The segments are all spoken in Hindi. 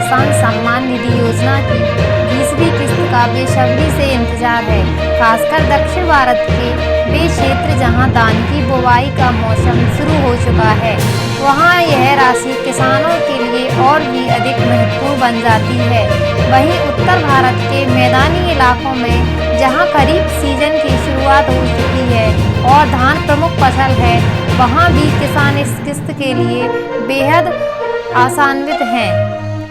किसान सम्मान निधि योजना की 20वीं किस्त का बेसब्री से इंतजार है। खासकर दक्षिण भारत के वे क्षेत्र जहां धान की बुवाई का मौसम शुरू हो चुका है, वहां यह राशि किसानों के लिए और भी अधिक महत्वपूर्ण बन जाती है। वहीं उत्तर भारत के मैदानी इलाकों में जहां खरीफ सीजन की शुरुआत हो चुकी है और धान प्रमुख फसल है, वहां भी किसान इस किस्त के लिए बेहद आशान्वित हैं।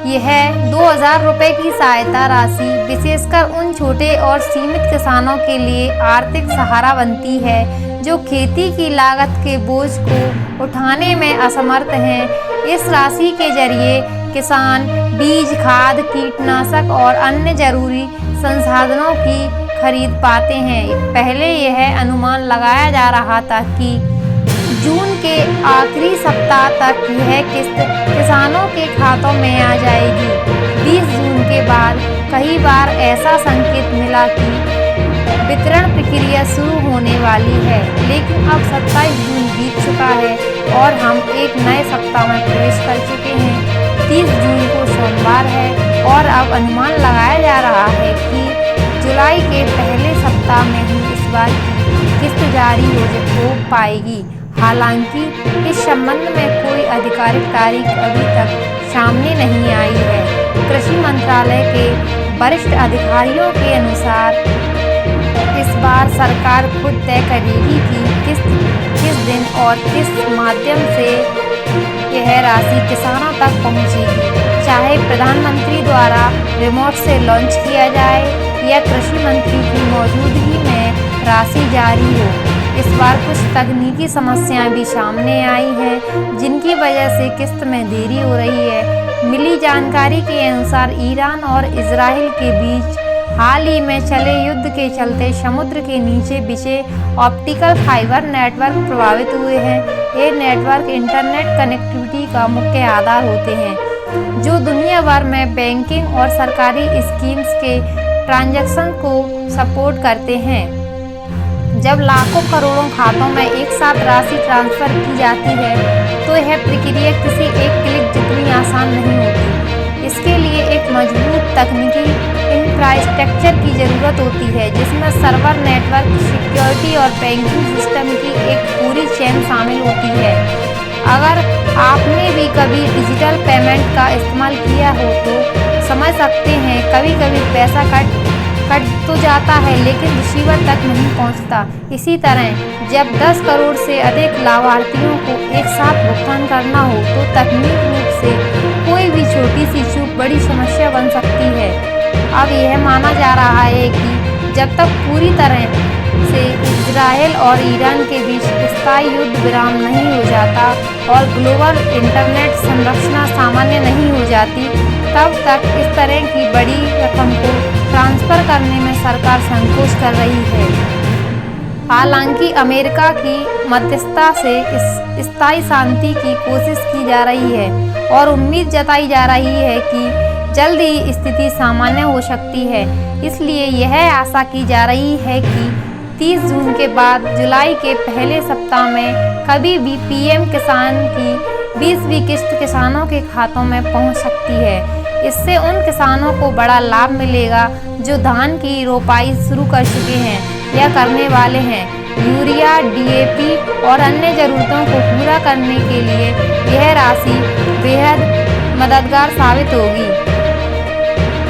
यह 2000 रुपये की सहायता राशि विशेषकर उन छोटे और सीमित किसानों के लिए आर्थिक सहारा बनती है जो खेती की लागत के बोझ को उठाने में असमर्थ हैं। इस राशि के जरिए किसान बीज, खाद, कीटनाशक और अन्य जरूरी संसाधनों की खरीद पाते हैं। पहले यह अनुमान लगाया जा रहा था कि जून के आखिरी सप्ताह तक यह किस्त किसानों के खातों में आ जाएगी। 20 जून के बाद कई बार ऐसा संकेत मिला कि वितरण प्रक्रिया शुरू होने वाली है, लेकिन अब 27 जून बीत चुका है और हम एक नए सप्ताह में प्रवेश कर चुके हैं। 30 जून को सोमवार है और अब अनुमान लगाया जा रहा है कि जुलाई के पहले सप्ताह में ही इस बार की किस्त जारी हो पाएगी। हालांकि इस संबंध में कोई आधिकारिक तारीख अभी तक सामने नहीं आई है। कृषि मंत्रालय के वरिष्ठ अधिकारियों के अनुसार इस बार सरकार खुद तय करेगी कि किस दिन और किस माध्यम से यह राशि किसानों तक पहुंचेगी, चाहे प्रधानमंत्री द्वारा रिमोट से लॉन्च किया जाए या कृषि मंत्री की मौजूदगी में राशि जारी हो। इस बार कुछ तकनीकी समस्याएं भी सामने आई हैं, जिनकी वजह से किस्त में देरी हो रही है। मिली जानकारी के अनुसार ईरान और इजराइल के बीच हाल ही में चले युद्ध के चलते समुद्र के नीचे बिछे ऑप्टिकल फाइबर नेटवर्क प्रभावित हुए हैं। ये नेटवर्क इंटरनेट कनेक्टिविटी का मुख्य आधार होते हैं, जो दुनिया भर में बैंकिंग और सरकारी स्कीम्स के ट्रांजैक्शन को सपोर्ट करते हैं। जब लाखों करोड़ों खातों में एक साथ राशि ट्रांसफर की जाती है, तो यह प्रक्रिया किसी एक क्लिक जितनी आसान नहीं होती। इसके लिए एक मजबूत तकनीकी इंफ्रास्ट्रक्चर की ज़रूरत होती है, जिसमें सर्वर, नेटवर्क, सिक्योरिटी और बैंकिंग सिस्टम की एक पूरी चेन शामिल होती है। अगर आपने भी कभी डिजिटल पेमेंट का इस्तेमाल किया हो तो समझ सकते हैं, कभी कभी पैसा कट तो जाता है लेकिन रिसीवर तक नहीं पहुंचता। इसी तरह जब 10 करोड़ से अधिक लाभार्थियों को एक साथ भुगतान करना हो तो तकनीकी रूप से कोई भी छोटी सी चूक बड़ी समस्या बन सकती है। अब यह माना जा रहा है कि जब तक पूरी तरह से इजराइल और ईरान के बीच स्थायी युद्ध विराम नहीं हो जाता और ग्लोबल इंटरनेट संरचना सामान्य नहीं हो जाती, तब तक इस तरह की बड़ी रकम को ट्रांसफ़र करने में सरकार संकोच कर रही है। हालांकि अमेरिका की मध्यस्थता से स्थायी शांति की कोशिश की जा रही है और उम्मीद जताई जा रही है कि जल्द ही स्थिति सामान्य हो सकती है। इसलिए यह आशा की जा रही है कि 30 जून के बाद जुलाई के पहले सप्ताह में कभी भी पीएम किसान की 20वीं किस्त किसानों के खातों में पहुंच सकती है। इससे उन किसानों को बड़ा लाभ मिलेगा जो धान की रोपाई शुरू कर चुके हैं या करने वाले हैं। यूरिया, डीएपी और अन्य ज़रूरतों को पूरा करने के लिए यह राशि बेहद मददगार साबित होगी।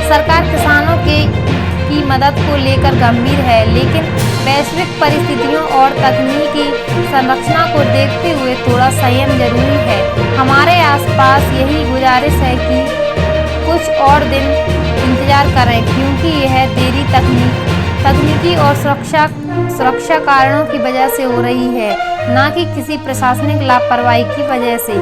सरकार किसानों की मदद को लेकर गंभीर है, लेकिन वैश्विक परिस्थितियों और तकनीकी संरचना को देखते हुए थोड़ा संयम जरूरी है। हमारे आसपास यही गुजारिश है कि कुछ और दिन इंतजार करें, क्योंकि यह देरी तकनीकी और सुरक्षा कारणों की वजह से हो रही है, न कि किसी प्रशासनिक लापरवाही की वजह से।